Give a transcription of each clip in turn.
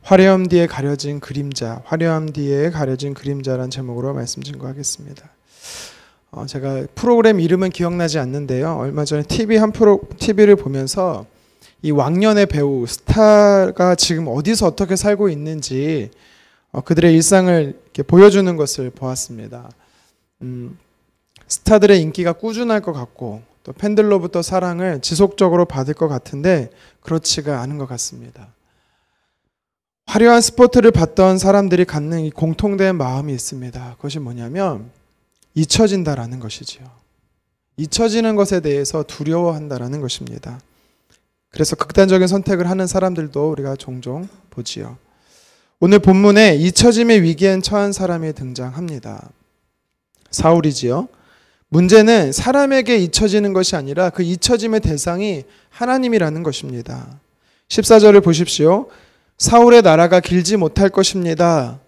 화려함 뒤에 가려진 그림자, 화려함 뒤에 가려진 그림자라는 제목으로 말씀 증거하겠습니다. 제가 프로그램 이름은 기억나지 않는데요. 얼마 전에 TV를 보면서 이 왕년의 배우 스타가 지금 어디서 어떻게 살고 있는지 그들의 일상을 이렇게 보여주는 것을 보았습니다. 스타들의 인기가 꾸준할 것 같고 또 팬들로부터 사랑을 지속적으로 받을 것 같은데 그렇지가 않은 것 같습니다. 화려한 스포트를 받던 사람들이 갖는 이 공통된 마음이 있습니다. 그것이 뭐냐면 잊혀진다라는 것이지요. 잊혀지는 것에 대해서 두려워한다라는 것입니다. 그래서 극단적인 선택을 하는 사람들도 우리가 종종 보지요. 오늘 본문에 잊혀짐의 위기에 처한 사람이 등장합니다. 사울이지요. 문제는 사람에게 잊혀지는 것이 아니라 그 잊혀짐의 대상이 하나님이라는 것입니다. 14절을 보십시오. 사울의 나라가 길지 못할 것입니다.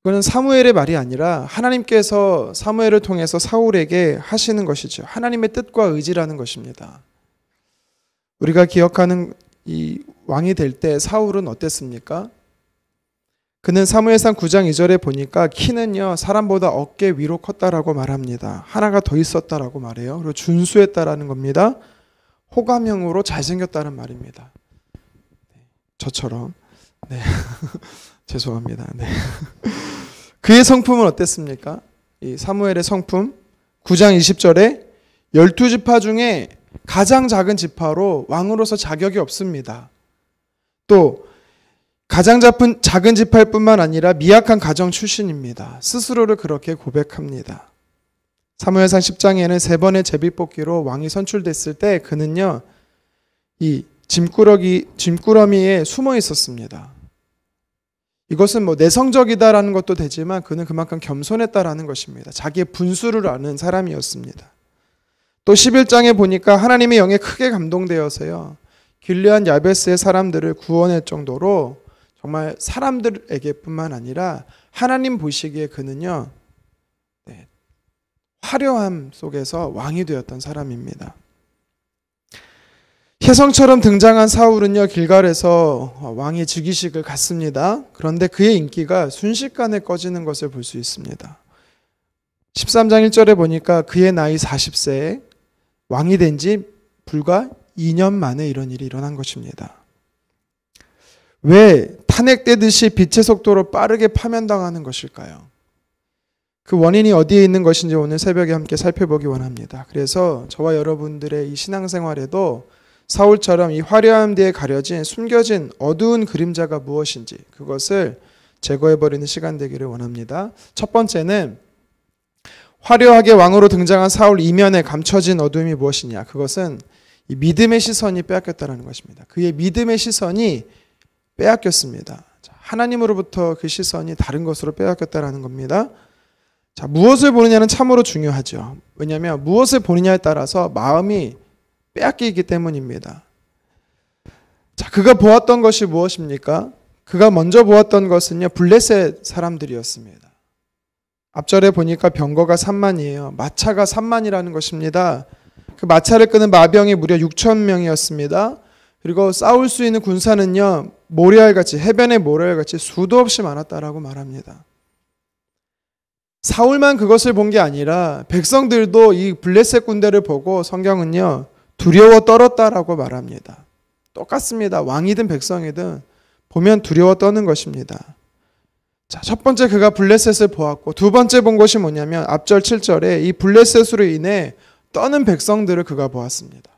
그건 사무엘의 말이 아니라 하나님께서 사무엘을 통해서 사울에게 하시는 것이죠. 하나님의 뜻과 의지라는 것입니다. 우리가 기억하는 이 왕이 될 때 사울은 어땠습니까? 그는 사무엘상 9장 2절에 보니까 키는요 사람보다 어깨 위로 컸다라고 말합니다. 하나가 더 있었다라고 말해요. 그리고 준수했다라는 겁니다. 호감형으로 잘생겼다는 말입니다. 저처럼. 네. 죄송합니다. 네. 그의 성품은 어땠습니까? 이 사무엘의 성품 9장 20절에 12지파 중에 가장 작은 지파로 왕으로서 자격이 없습니다. 또 가장 작은 지파일 뿐만 아니라 미약한 가정 출신입니다. 스스로를 그렇게 고백합니다. 사무엘상 10장에는 3번의 제비뽑기로 왕이 선출됐을 때 그는요 이 짐꾸러미에 숨어 있었습니다. 이것은 내성적이다라는 것도 되지만 그는 그만큼 겸손했다라는 것입니다. 자기의 분수를 아는 사람이었습니다. 또 11장에 보니까 하나님의 영에 크게 감동되어서요 길르앗 야베스의 사람들을 구원할 정도로 정말 사람들에게 뿐만 아니라 하나님 보시기에 그는요 화려함 속에서 왕이 되었던 사람입니다. 혜성처럼 등장한 사울은요 길갈에서 왕의 즉위식을 갖습니다. 그런데 그의 인기가 순식간에 꺼지는 것을 볼 수 있습니다. 13장 1절에 보니까 그의 나이 40세에 왕이 된 지 불과 2년 만에 이런 일이 일어난 것입니다. 왜 탄핵되듯이 빛의 속도로 빠르게 파면당하는 것일까요? 그 원인이 어디에 있는 것인지 오늘 새벽에 함께 살펴보기 원합니다. 그래서 저와 여러분들의 이 신앙생활에도 사울처럼 이 화려함 뒤에 가려진 숨겨진 어두운 그림자가 무엇인지 그것을 제거해버리는 시간 되기를 원합니다. 첫 번째는 화려하게 왕으로 등장한 사울 이면에 감춰진 어둠이 무엇이냐. 그것은 이 믿음의 시선이 빼앗겼다는 것입니다. 그의 믿음의 시선이 빼앗겼습니다. 하나님으로부터 그 시선이 다른 것으로 빼앗겼다는 겁니다. 자, 무엇을 보느냐는 참으로 중요하죠. 왜냐하면 무엇을 보느냐에 따라서 마음이 빼앗기기 때문입니다. 자, 그가 보았던 것이 무엇입니까? 그가 먼저 보았던 것은요, 블레셋 사람들이었습니다. 앞절에 보니까 병거가 3만이에요. 마차가 3만이라는 것입니다. 그 마차를 끄는 마병이 무려 6천 명이었습니다. 그리고 싸울 수 있는 군사는요, 모래알같이, 해변의 모래알같이 수도 없이 많았다라고 말합니다. 사울만 그것을 본 게 아니라 백성들도 이 블레셋 군대를 보고 성경은요, 두려워 떨었다라고 말합니다. 똑같습니다. 왕이든 백성이든 보면 두려워 떠는 것입니다. 자, 첫 번째 그가 블레셋을 보았고 두 번째 본 것이 뭐냐면 앞절 7절에 이 블레셋으로 인해 떠는 백성들을 그가 보았습니다.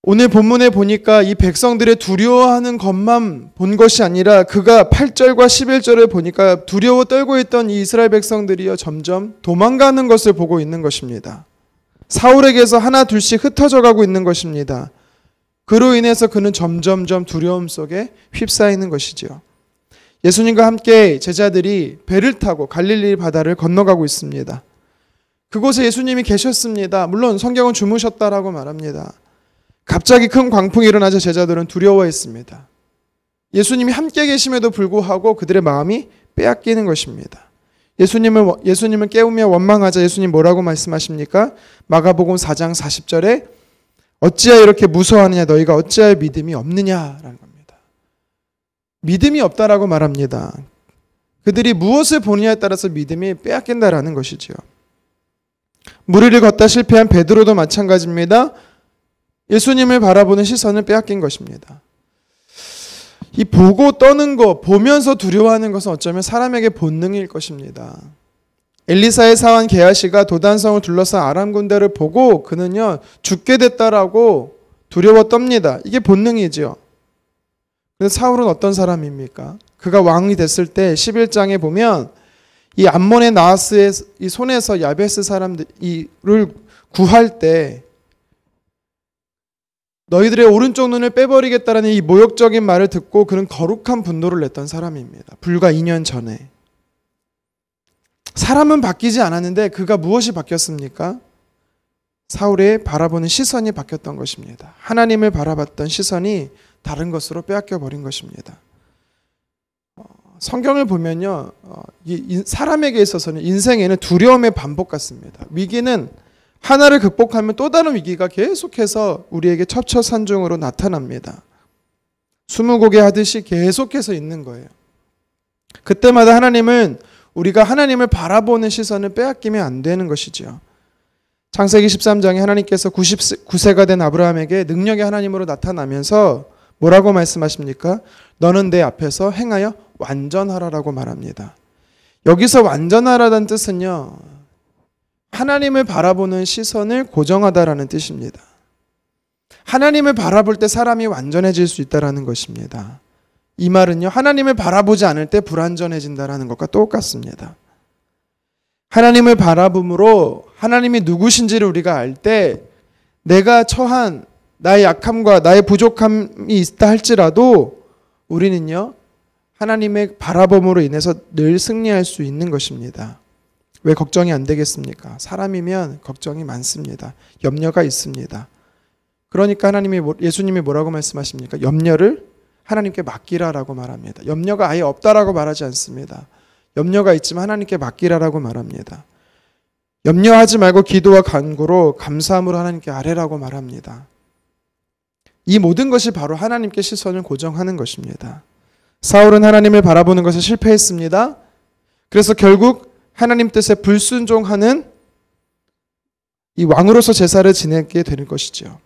오늘 본문에 보니까 이 백성들의 두려워하는 것만 본 것이 아니라 그가 8절과 11절을 보니까 두려워 떨고 있던 이 이스라엘 백성들이요 점점 도망가는 것을 보고 있는 것입니다. 사울에게서 하나 둘씩 흩어져 가고 있는 것입니다. 그로 인해서 그는 점점점 두려움 속에 휩싸이는 것이죠. 예수님과 함께 제자들이 배를 타고 갈릴리 바다를 건너가고 있습니다. 그곳에 예수님이 계셨습니다. 물론 성경은 주무셨다라고 말합니다. 갑자기 큰 광풍이 일어나자 제자들은 두려워했습니다. 예수님이 함께 계심에도 불구하고 그들의 마음이 빼앗기는 것입니다. 예수님을 깨우며 원망하자 예수님 뭐라고 말씀하십니까? 마가복음 4장 40절에 어찌하여 이렇게 무서워하느냐? 너희가 어찌하여 믿음이 없느냐라는 겁니다. 믿음이 없다라고 말합니다. 그들이 무엇을 보느냐에 따라서 믿음이 빼앗긴다라는 것이지요. 물 위를 걷다 실패한 베드로도 마찬가지입니다. 예수님을 바라보는 시선을 빼앗긴 것입니다. 이 보고 떠는 것, 보면서 두려워하는 것은 어쩌면 사람에게 본능일 것입니다. 엘리사의 사환 게하시가 도단성을 둘러싼 아람 군대를 보고 그는요 죽게 됐다라고 두려워 떱니다. 이게 본능이지요. 그래서 사울은 어떤 사람입니까? 그가 왕이 됐을 때 11장에 보면 이 암몬의 나하스의 이 손에서 야베스 사람들을 구할 때 너희들의 오른쪽 눈을 빼버리겠다라는 이 모욕적인 말을 듣고 그는 거룩한 분노를 냈던 사람입니다. 불과 2년 전에. 사람은 바뀌지 않았는데 그가 무엇이 바뀌었습니까? 사울의 바라보는 시선이 바뀌었던 것입니다. 하나님을 바라봤던 시선이 다른 것으로 빼앗겨 버린 것입니다. 성경을 보면요, 사람에게 있어서는 인생에는 두려움의 반복 같습니다. 위기는 하나를 극복하면 또 다른 위기가 계속해서 우리에게 첩첩산중으로 나타납니다. 스무고개 하듯이 계속해서 있는 거예요. 그때마다 하나님은 우리가 하나님을 바라보는 시선을 빼앗기면 안 되는 것이지요. 창세기 13장에 하나님께서 99세가 된 아브라함에게 능력의 하나님으로 나타나면서 뭐라고 말씀하십니까? 너는 내 앞에서 행하여 완전하라라고 말합니다. 여기서 완전하라는 뜻은요, 하나님을 바라보는 시선을 고정하다라는 뜻입니다. 하나님을 바라볼 때 사람이 완전해질 수 있다라는 것입니다. 이 말은요, 하나님을 바라보지 않을 때 불완전해진다라는 것과 똑같습니다. 하나님을 바라봄으로 하나님이 누구신지를 우리가 알 때 내가 처한 나의 약함과 나의 부족함이 있다 할지라도 우리는요, 하나님의 바라봄으로 인해서 늘 승리할 수 있는 것입니다. 왜 걱정이 안 되겠습니까? 사람이면 걱정이 많습니다. 염려가 있습니다. 그러니까 예수님이 뭐라고 말씀하십니까? 염려를 하나님께 맡기라라고 말합니다. 염려가 아예 없다라고 말하지 않습니다. 염려가 있지만 하나님께 맡기라라고 말합니다. 염려하지 말고 기도와 간구로 감사함으로 하나님께 아뢰라고 말합니다. 이 모든 것이 바로 하나님께 시선을 고정하는 것입니다. 사울은 하나님을 바라보는 것에 실패했습니다. 그래서 결국 하나님 뜻에 불순종하는 이 왕으로서 제사를 지내게 되는 것이죠.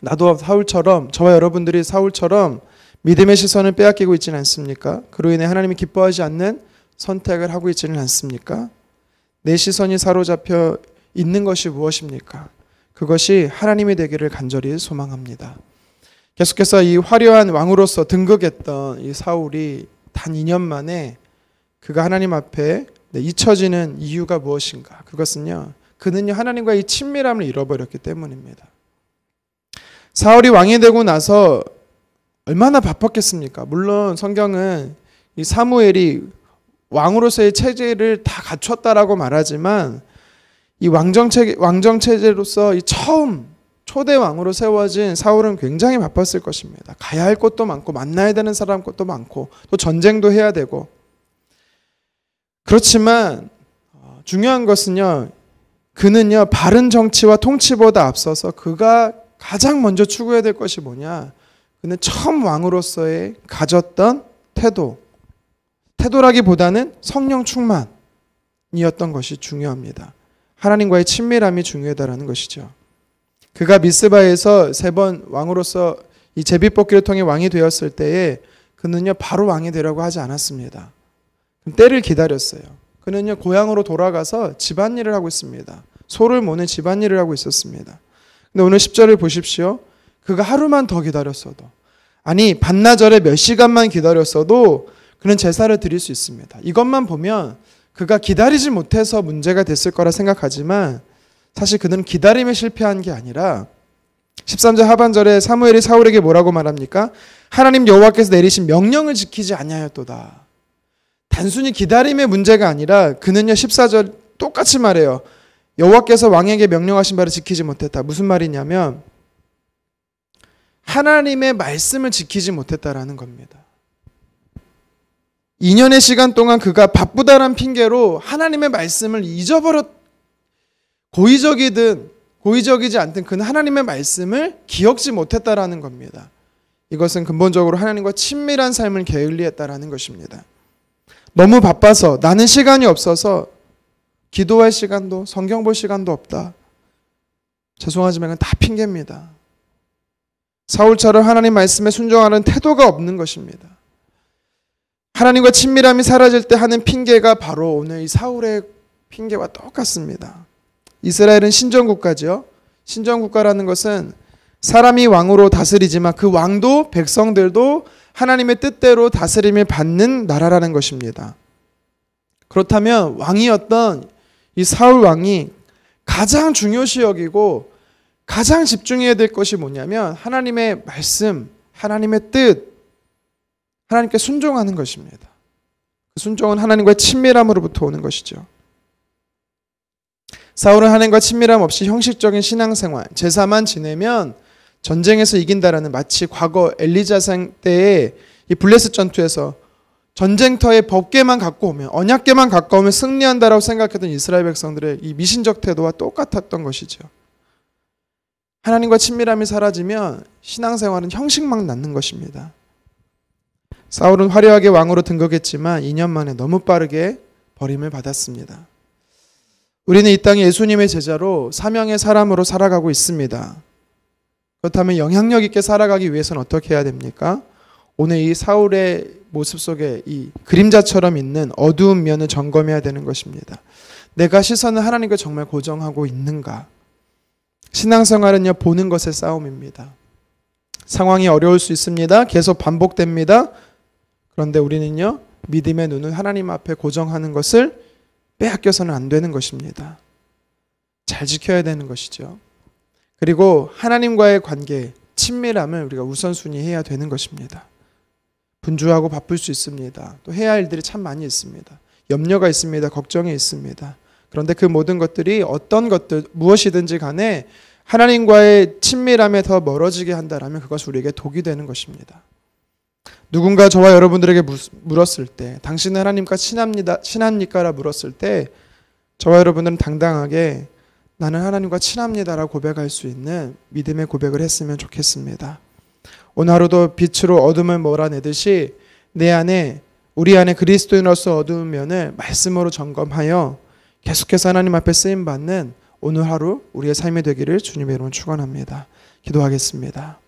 나도 사울처럼, 저와 여러분들이 사울처럼 믿음의 시선을 빼앗기고 있지는 않습니까? 그로 인해 하나님이 기뻐하지 않는 선택을 하고 있지는 않습니까? 내 시선이 사로잡혀 있는 것이 무엇입니까? 그것이 하나님이 되기를 간절히 소망합니다. 계속해서 이 화려한 왕으로서 등극했던 이 사울이 단 2년 만에 그가 하나님 앞에 잊혀지는 이유가 무엇인가? 그것은요, 그는요 하나님과의 친밀함을 잃어버렸기 때문입니다. 사울이 왕이 되고 나서 얼마나 바빴겠습니까? 물론 성경은 이 사무엘이 왕으로서의 체제를 다 갖췄다라고 말하지만 이 왕정 체제로서 이 처음 초대 왕으로 세워진 사울은 굉장히 바빴을 것입니다. 가야 할 곳도 많고 만나야 되는 사람 것도 많고 또 전쟁도 해야 되고. 그렇지만 중요한 것은요, 그는요 바른 정치와 통치보다 앞서서 그가 가장 먼저 추구해야 될 것이 뭐냐? 그는 처음 왕으로서의 가졌던 태도라기보다는 성령 충만이었던 것이 중요합니다. 하나님과의 친밀함이 중요하다는 것이죠. 그가 미스바에서 3번 왕으로서 이 제비뽑기를 통해 왕이 되었을 때에 그는요 바로 왕이 되려고 하지 않았습니다. 때를 기다렸어요. 그는요 고향으로 돌아가서 집안일을 하고 있습니다. 소를 모는 집안일을 하고 있었습니다. 근데 오늘 10절을 보십시오. 그가 하루만 더 기다렸어도, 아니 반나절에 몇 시간만 기다렸어도 그는 제사를 드릴 수 있습니다. 이것만 보면 그가 기다리지 못해서 문제가 됐을 거라 생각하지만 사실 그는 기다림에 실패한 게 아니라 13절 하반절에 사무엘이 사울에게 뭐라고 말합니까? 하나님 여호와께서 내리신 명령을 지키지 아니하였도다. 단순히 기다림의 문제가 아니라 그는요 14절 똑같이 말해요. 여호와께서 왕에게 명령하신 바를 지키지 못했다. 무슨 말이냐면 하나님의 말씀을 지키지 못했다라는 겁니다. 2년의 시간 동안 그가 바쁘다란 핑계로 하나님의 말씀을 잊어버렸, 고의적이든 고의적이지 않든 그 하나님의 말씀을 기억지 못했다라는 겁니다. 이것은 근본적으로 하나님과 친밀한 삶을 게을리했다라는 것입니다. 너무 바빠서 나는 시간이 없어서 기도할 시간도 성경 볼 시간도 없다. 죄송하지만 이건 다 핑계입니다. 사울처럼 하나님 말씀에 순종하는 태도가 없는 것입니다. 하나님과 친밀함이 사라질 때 하는 핑계가 바로 오늘 이 사울의 핑계와 똑같습니다. 이스라엘은 신정국가죠. 신정국가라는 것은 사람이 왕으로 다스리지만 그 왕도 백성들도 하나님의 뜻대로 다스림을 받는 나라라는 것입니다. 그렇다면 왕이었던 이 사울 왕이 가장 중요시 여기고 가장 집중해야 될 것이 뭐냐면 하나님의 말씀, 하나님의 뜻, 하나님께 순종하는 것입니다. 그 순종은 하나님과의 친밀함으로부터 오는 것이죠. 사울은 하나님과 친밀함 없이 형식적인 신앙생활, 제사만 지내면 전쟁에서 이긴다라는 마치 과거 엘리자상 때의 이 블레셋 전투에서 전쟁터에 법궤만 갖고 오면 언약궤만 갖고 오면 승리한다라고 생각했던 이스라엘 백성들의 이 미신적 태도와 똑같았던 것이죠. 하나님과 친밀함이 사라지면 신앙생활은 형식만 남는 것입니다. 사울은 화려하게 왕으로 등극했지만 2년 만에 너무 빠르게 버림을 받았습니다. 우리는 이 땅에 예수님의 제자로 사명의 사람으로 살아가고 있습니다. 그렇다면 영향력 있게 살아가기 위해서는 어떻게 해야 됩니까? 오늘 이 사울의 모습 속에 이 그림자처럼 있는 어두운 면을 점검해야 되는 것입니다. 내가 시선을 하나님께 정말 고정하고 있는가? 신앙생활은요, 보는 것의 싸움입니다. 상황이 어려울 수 있습니다. 계속 반복됩니다. 그런데 우리는요, 믿음의 눈을 하나님 앞에 고정하는 것을 빼앗겨서는 안 되는 것입니다. 잘 지켜야 되는 것이죠. 그리고 하나님과의 관계, 친밀함을 우리가 우선순위 해야 되는 것입니다. 분주하고 바쁠 수 있습니다. 또 해야 할 일들이 참 많이 있습니다. 염려가 있습니다. 걱정이 있습니다. 그런데 그 모든 것들이 어떤 것들, 무엇이든지 간에 하나님과의 친밀함에 더 멀어지게 한다면 그것이 우리에게 독이 되는 것입니다. 누군가 저와 여러분들에게 물었을 때 당신은 하나님과 친합니까? 물었을 때 저와 여러분들은 당당하게 나는 하나님과 친합니다라고 고백할 수 있는 믿음의 고백을 했으면 좋겠습니다. 오늘 하루도 빛으로 어둠을 몰아내듯이 내 안에 우리 안에 그리스도인으로서 어두운 면을 말씀으로 점검하여 계속해서 하나님 앞에 쓰임받는 오늘 하루 우리의 삶이 되기를 주님의 이름으로 축원합니다. 기도하겠습니다.